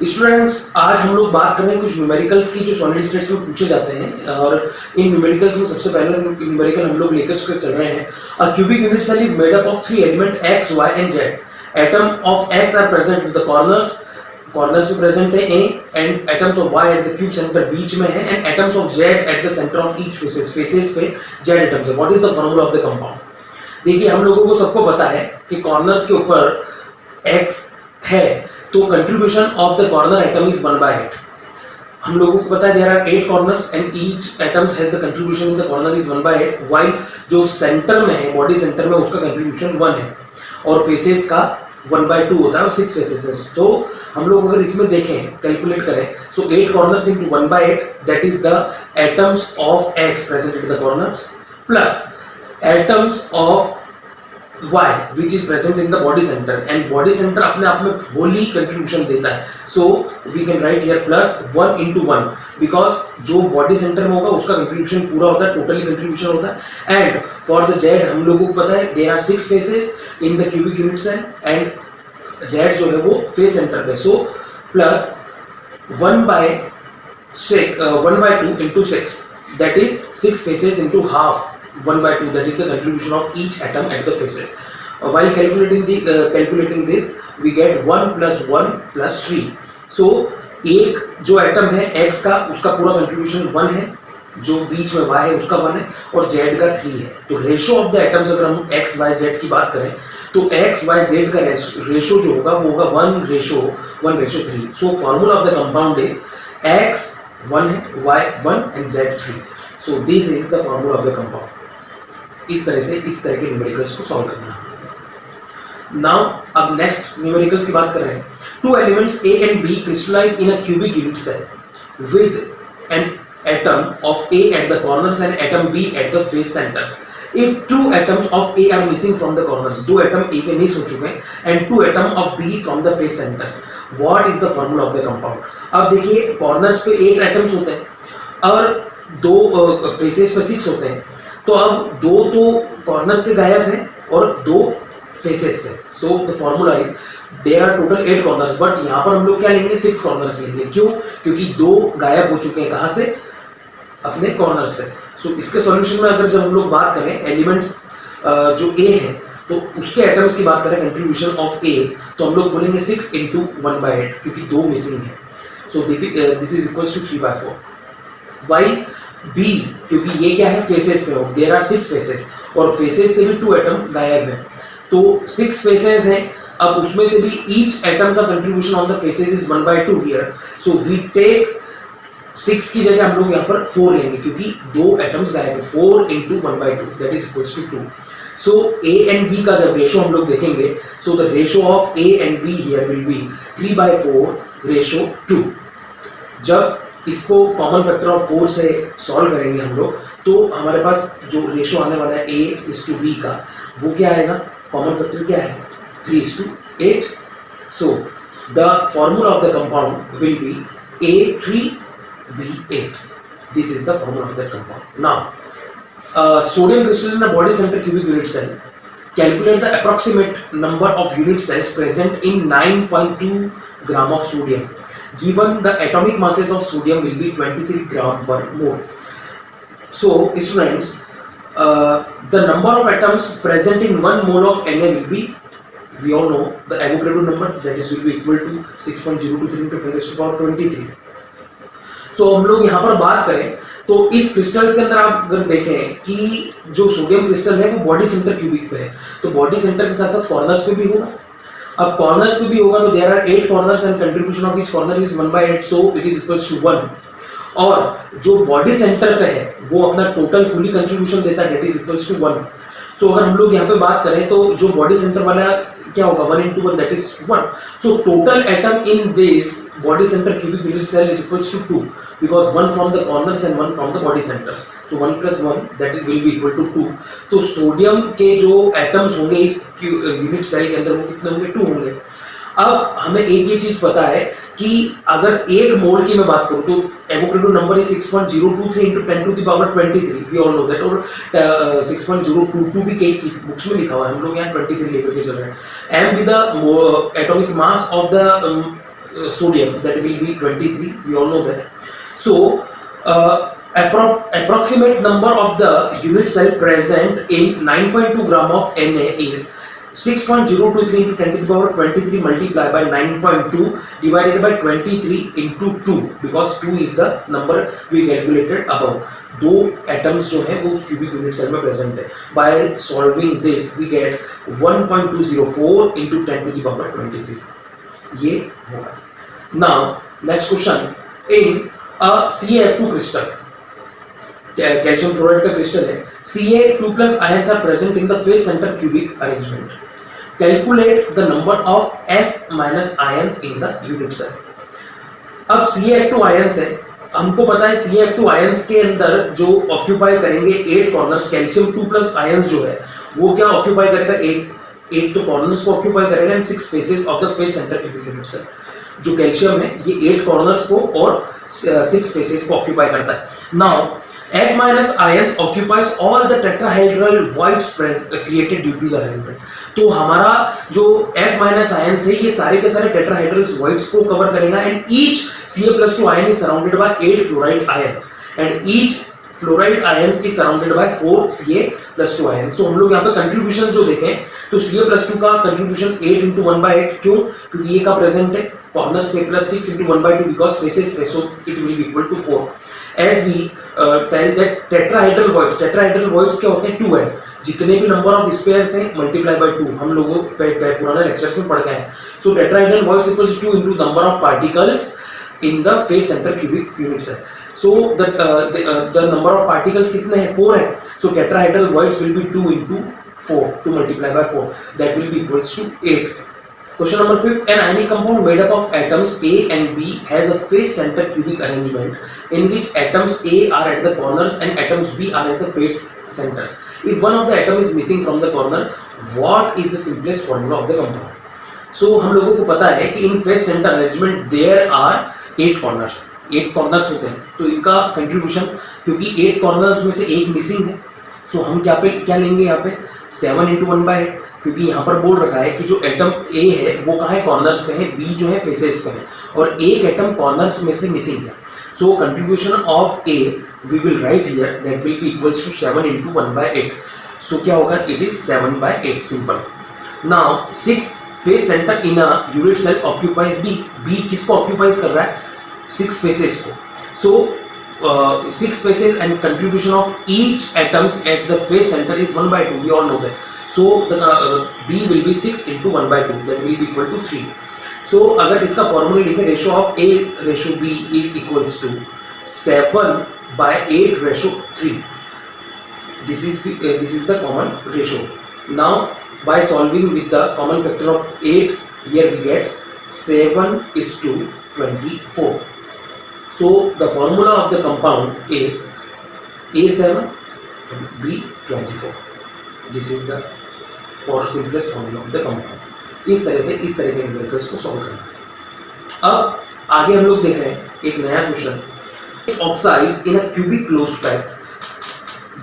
Students, आज हम लोग बात कर रहे हैं कुछ न्यूमेरिकल्स की जो सॉलिड स्टेट्स में पूछे जाते हैं। और इन न्यूमेरिकल्स में सबसे पहला न्यूमेरिकल हम लोग लेकर चल रहे हैं। A cubic unit cell is made up of 3 element x, y and z. Atom of x are present with the corners में प्रेजेंट है ए, and atoms of y at the cube centre बीच में है, and atoms of z at the centre of each faces पे z atoms है. What is the formula of the compound? देखिए, हम लोगों को सबको पता है कि कॉर्नर्स के ऊपर x है, तो contribution of the corner atom is 1/8. हम लोगों को पता है there are 8 corners and each atoms has the contribution in the corner is 1/8, while जो सेंटर में है, बॉडी सेंटर में, उसका कंट्रीब्यूशन 1 है और फेसेस का 1/2 होता है और 6 फेसेस है. तो हम लोग अगर इसमें देखें, कैलकुलेट करें, सो 8 corners into 1/8, that is the atoms of x present in the corners plus atoms of y which is present in the body center, and body center अपने आप में wholly contribution देता है. So we can write here plus 1 into 1 because जो body center में होगा उसका contribution पूरा होता है, totally contribution होता है. And for the z हम लोगों को पता है there are 6 faces in the cubic unit cell and z जो है वो face center पे. So plus 1/2 into 6, that is 6 faces into half 1/2, that is the contribution of each atom at the faces. While calculating this, we get 1 plus 1 plus 3. So एक जो atom है x का, उसका पूरा कंट्रीब्यूशन 1 है, जो बीच में y है उसका 1 है और z का 3 है. तो रेशो ऑफ द एटम्स अगर हम x, y, z की बात करें तो x, y, z का रेशो जो होगा वो होगा 1:3. So formula of the compound is x 1 है, y 1 and z 3. So this is the formula of the compound. इस तरह के न्यूमेरिकल्स को सॉल्व करना है. नाउ अब नेक्स्ट न्यूमेरिकल्स की बात कर रहे हैं. 2 elements A and B crystallize in a cubic unit cell with an atom of A at the corners and atom B at the face centers. If 2 atoms of A are missing from the corners, 2 atom A के miss हो चुके हैं and 2 atom of B from the face centers, what is the formula of the compound? अब देखिए, corners पे 8 atoms होते हैं और 2 फेसेस पे 6 होते हैं. तो अब 2 तो कॉर्नर से गायब है और 2 फेसेस से. So the formula is there are total 8 corners, but यहाँ पर हम लोग क्या लेंगे, 6 कॉर्नर्स लेंगे. क्यों? क्योंकि 2 गायब हो चुके हैं. कहाँ से? अपने कॉर्नर से. सो इसके सॉल्यूशन में अगर जब हम लोग बात करें एलिमेंट्स जो A है तो उसके एटम्स की बात करें, कंट्रीब्यूशन ऑफ A, तो हम लोग बोलेंगे 6 into 1/8 क्योंकि 2 मिसिंग है. So this is equals to 3/4. Y B, क्योंकि ये क्या है, फेसेस पे हो, देयर आर 6 फेसेस और फेसेस से भी 2 एटम गायब है. तो 6 फेसेस हैं, अब उसमें से भी ईच एटम का contribution on the faces is 1/2 here. So we take 6 की जगह हम लोग यहाँ पर 4 लेंगे क्योंकि 2 एटम्स गायब है. 4 into 1/2 that is equals to 2. So A and B का जब रेशो हम लोग देखेंगे, so the ratio of A and B here will be 3/4:2. जब इसको कॉमन फैक्टर ऑफ 4 से सॉल्व करेंगे हम लोग तो हमारे पास जो रेशो आने वाला है A:B का, वो क्या आएगा, कॉमन फैक्टर क्या है, 3:8. So the formula of the compound will be A3B8. This is the formula of the compound. Now sodium crystal in a body centre cubic unit cell. Calculate the approximate number of unit cells present in 9.2 gram of sodium. Given the atomic masses of sodium will be 23 gram per mole. So students, the number of atoms present in 1 mole of Na will be, we all know the Avogadro number, that is will be equal to 6.023 into 10⁻23. So हम लोग यहाँ पर बात करें तो इस crystals के अंदर आप अगर देखें कि जो सोडियम क्रिस्टल है वो बॉडी सेंटर क्यूबिक पे है, तो बॉडी सेंटर के साथ साथ कॉर्नर्स पे भी होगा. अब कॉर्नर्स पे भी होगा तो there are 8 corners and contribution of each corner is 1/8, so it is equals to 1. और जो बॉडी सेंटर पे है वो अपना टोटल फुली कंट्रीब्यूशन देता है, दैट इज इक्वल्स टू 1. सो अगर हम लोग यहाँ पे बात करें तो जो बॉडी सेंटर वाला क्या होगा, 1 into 1 that is 1. So total atom in this body center cubic unit cell is equals to 2 because 1 from the corners and 1 from the body centers. So 1 plus 1 that is will be equal to 2. तो sodium के जो atoms होंगे इस unit cell के अंदर वो कितने होंगे, 2 होंगे. अब हमें एक ये चीज पता है कि अगर एक मोल की मैं बात करूं तो Avogadro number is 6.023 into 10⁻23. We all know that. और 6.022 भी कई बुक्स में लिखा हुआ है, हम लोग यहाँ 23 लेकर के चल रहे हैं. M with the atomic mass of the sodium, that will be 23, we all know that. So approximate number of the unit cell present in 9.2 gram of Na is 6.023 into 10 to the power 23 multiplied by 9.2 divided by 23 into 2, because 2 is the number we calculated above. दो atoms जो है वो उस cubic unit cell में present है. By solving this we get 1.204 into 10 to the power 23. ये होगा. Now next question, in a CaF2 crystal, calcium fluoride का क्रिस्टल है, Ca2+ ions are present in the face center cubic arrangement. Calculate the number of F- ions in the unit cell. अब CaF2 ions है, हमको पता है CaF2 ions के अंदर जो ऑक्यूपाई करेंगे 8 कॉर्नर्स, कैल्शियम 2+ ions जो है वो क्या ऑक्यूपाई करेगा, 8 तो कॉर्नर्स को ऑक्यूपाई करेगा and 6 faces of the face centre cubic unit cell. जो कैल्शियम है ये 8 कॉर्नर्स को और 6 फेसेस को ऑक्यूपाई करता है. Now F- ions occupies all the tetrahedral voids created due to the arrangement. तो हमारा जो F- ions है ये सारे के सारे tetrahedral voids को कवर करेगा and each Ca+2 ion is surrounded by 8 fluoride ions and each fluoride ions is surrounded by 4 Ca+2 ions. So हम लोग यहाँ पे कंट्रीब्यूशन जो देखें तो Ca+2 का कंट्रीब्यूशन 8 into 1/8. क्यों? क्योंकि ये का प्रेजेंट है कॉर्नर्स पे, प्लस 6 into 1/2 because faces पे, so it will be equal to 4. As we tell that tetrahedral voids क्या होते हैं, 2 है. जितने भी नंबर ऑफ स्पेयर्स हैं मल्टीप्लाई बाय 2, हम लोगों पुराने लेक्चर्स में पढ़ गए हैं. सो tetrahedral voids equals 2 into number of particles in the face center cubic unit cell. So the number of particles कितने हैं, 4 है. So tetrahedral voids will be 2 into 4, to multiply by 4, that will be equals to 8. Question number 5. An ionic compound made up of atoms A and B has a face center cubic arrangement in which atoms A are at the corners and atoms B are at the face centers. If one of the atom is missing from the corner, what is the simplest formula of the compound? So हम लोगों को पता है कि in face center arrangement there are 8 corners. 8 corners होते हैं, तो इनका कंट्रीब्यूशन, क्योंकि 8 corners में से एक मिसिंग है, सो हम क्या लेंगे यहाँ पे 7 into 1/8, क्योंकि यहाँ पर बोल रखा है कि जो एटम A है वो कहाँ है, कॉर्नर्स पे है, B जो है फेसेस पे है, और एक एटम कॉर्नर्स में से मिसिंग है. So contribution of A we will write here, that will be equals to 7 into 1/8. So क्या होगा, it is 7/8, simple. Now 6 face centre in a unit cell occupies B किसको ऑक्यूपाइज कर रहा है, 6 faces को. सो 6 faces and contribution of each atoms at the face center is 1/2. We all know that. So the B will be 6 into 1/2. That will be equal to 3. So अगर इसका formula लिखें, ratio of A ratio B is equals to 7/8 ratio 3. This is the common ratio. Now by solving with the common factor of 8, here we get 7:24. So the formula of the compound is A7 and B24. This is the simplest formula of the compound. इस तरह के numericals को solve करना. अब आगे हम लोग देख रहे हैं एक नया question. Oxide in a cubic closed pack.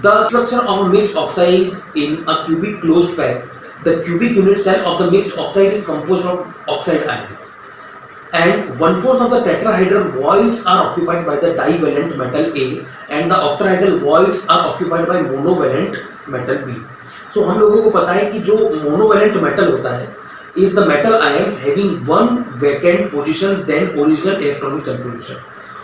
The structure of a mixed oxide in a cubic closed pack. The cubic unit cell of the mixed oxide is composed of oxide ions. And 1/4 of the tetrahedral voids are occupied by the divalent metal A and the octahedral voids are occupied by monovalent metal B. So हम लोगों को पता है कि जो monovalent metal होता है is the metal ions having one vacant position than original electronic configuration.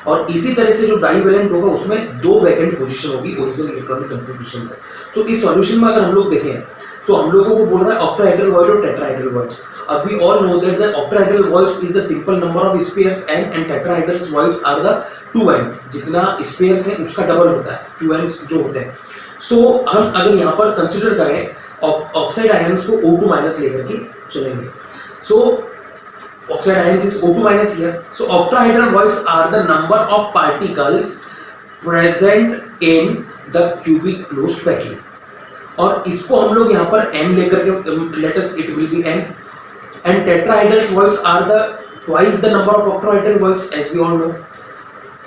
और इसी तरह से जो डाइवेलेंट होगा उसमें 2 वैकेंट पोजीशन होगी ओरिजिनल इलेक्ट्रॉनिक कन्फिगरेशन से. सो इस सॉल्यूशन में अगर हम लोग देखें तो हम लोगों को बोल रहा है ऑक्टाहेड्रल वॉइड और टेट्राहेड्रल वॉइड्स. अब we all know that the octahedral voids is the simple number of spheres n and tetrahedral voids are the 2n. जितना स्पेयर्स है उसका डबल होता है 2n जो होते हैं. सो हम अगर यहाँ पर कंसिडर करें ऑक्साइड आयंस को O2- लेकर के चलेंगे. सो oxide ions is O2- here. So octahedral voids are the number of particles present in the cubic closed packing. और इसको हम लोग यहाँ पर n लेकर के let us it will be n. And tetrahedral voids are the twice the number of octahedral voids as we all know.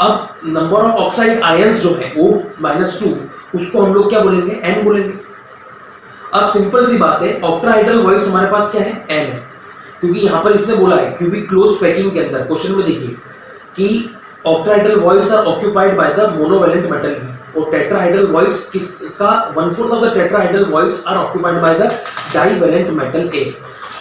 अब number of oxide ions जो है O-2 उसको हम लोग क्या बोलेंगे, n बोलेंगे. अब सिंपल सी बात है, octahedral voids हमारे पास क्या है, n है. क्योंकि यहाँ पर इसने बोला है क्यूबिक क्लोज पैकिंग के अंदर क्वेश्चन में देखिए कि octahedral voids are occupied by the monovalent metal B और टेट्राहेड्रल वॉइड्स किसका 1/4 of the tetrahedral voids are occupied by the divalent metal A.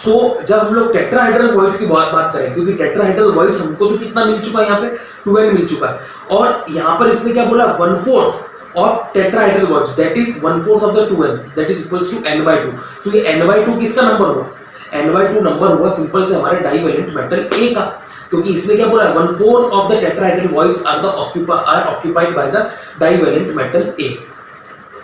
So जब हम लोग टेट्राहेड्रल वॉइड की बात करें, क्योंकि टेट्राहेड्रल वॉइड्स हमको तो कितना मिल चुका है, यहाँ पे 2n मिल चुका है और यहाँ पर इसने क्या बोला 1/4 of tetrahedral voids, that is 1/4 of the 2n, that is equals to n/2। so ये n/2 किसका नंबर हुआ, n/2 नंबर हुआ सिंपल से हमारे डाइवैलेंट मेटल A का, क्योंकि इसने क्या बोला 1/4 of the tetrahedral voids are occupied by the divalent metal A।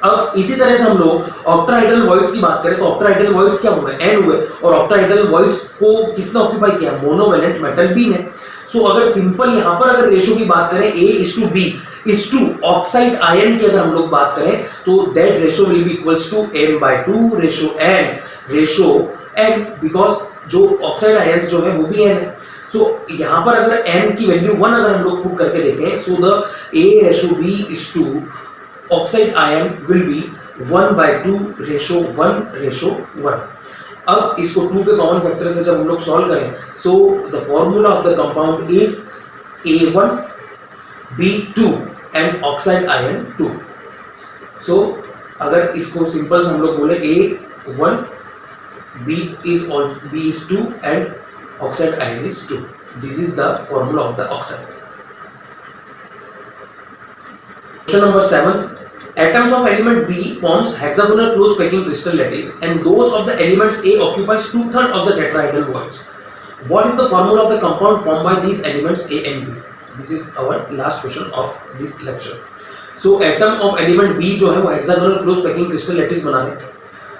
अब इसी तरह से हम लोग ऑक्टाहेड्रल वॉइड्स की बात करें तो ऑक्टाहेड्रल वॉइड्स क्या हुए, n हुए और ऑक्टाहेड्रल वॉइड्स को किसने ऑक्यूपाई किया, मोनोवैलेंट मेटल B ने। सो अगर सिंपल यहाँ पर अगर रेशो की बात करें A:B इस टू ऑक्साइड आयन की अगर हम लोग बात करें तो that ratio will be equals to m/2 ratio n because जो ऑक्साइड आयंस जो है वो भी n है। सो यहाँ पर अगर n की वैल्यू 1 अगर हम लोग पुट करके देखें so the A:B oxide ion will be 1/2 ratio 1:1। अब इसको 2 के कॉमन फैक्टर से जब हम लोग सॉल्व करें सो the formula of the compound is A1 B2 and oxide ion 2। सो अगर इसको सिंपल से हम लोग बोले A1 B is 2 and oxide ion is 2, this is the formula of the oxide। Question number 7, atoms of element B forms hexagonal close packing crystal lattice and those of the elements A occupies 2/3 of the tetrahedral voids। What is the formula of the compound formed by these elements A and B? This is our last question of this lecture। So atom of element B जो है वो hexagonal close packing crystal lattice बना रहे हैं,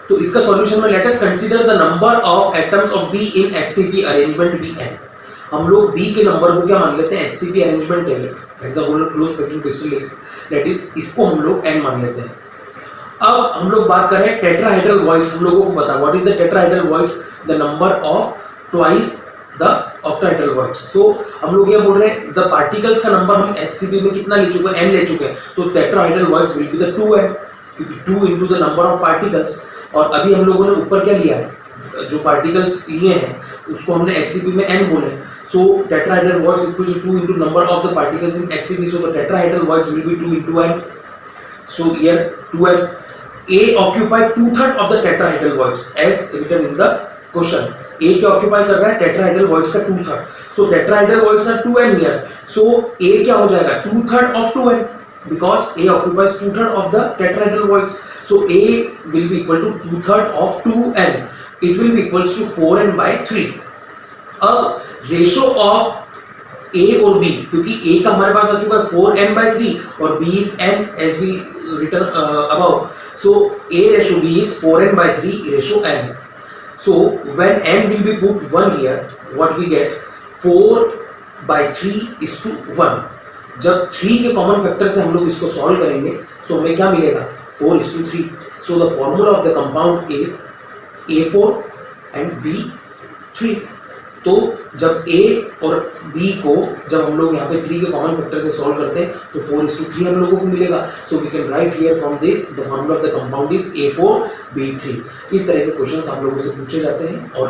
तो इसका solution में let us consider the number of atoms of B in HCP arrangement Bn। हम लोग B के नंबर को क्या मान लेते हैं, HCP अरेंजमेंट है hexagonal close packing crystal lattice, इसको हम लोग n मान लेते हैं। अब हम लोग बात करें टेट्राहेड्रल वॉइड्स, हम लोगों को पता है what is the tetrahedral voids, the number of twice the octahedral voids. So हम लोग ये बोल रहे हैं द पार्टिकल्स का नंबर हम HCP में कितना ले चुके हैं, n ले चुके हैं, तो tetrahedral voids will be the 2n, क्योंकि 2 into the number of particles. और अभी हम लोगों ने ऊपर क्या लिया है, जो पार्टिकल्स लिए हैं उसको हमने HCP में n बोले, so tetrahedral voids equal to 2 into number of the particles in HCP, so the tetrahedral voids will be 2 into n। So here 2n, A occupied 2/3 of the tetrahedral voids as written in the question। A क्या occupy कर रहा है, tetrahedral voids का 2/3, so tetrahedral voids are 2n here, so A क्या हो जाएगा 2/3 of 2n because A occupies 2/3 of the tetrahedral voids, so A will be equal to 2/3 of 2n, it will be equals to 4n/3। अब ratio of A और B, क्योंकि A का हमारे पास आ चुका है 4n/3 और B is n as we written above, so A ratio B is 4n/3 ratio n। So when n will be put 1 here, what we get 4/3 is to 1। जब 3 के common factor से हम लोग इसको सॉल्व करेंगे सो हमें क्या मिलेगा 4 is to 3। So the formula of the compound is A4 and B3। तो जब A और B को जब हम लोग यहाँ पे 3 के कॉमन फैक्टर से सॉल्व करते हैं तो 4 is to 3 हम लोगों को मिलेगा। So we can write here from this the formula of the compound is A4 B3। इस तरह के क्वेश्चंस आप लोगों से पूछे जाते हैं और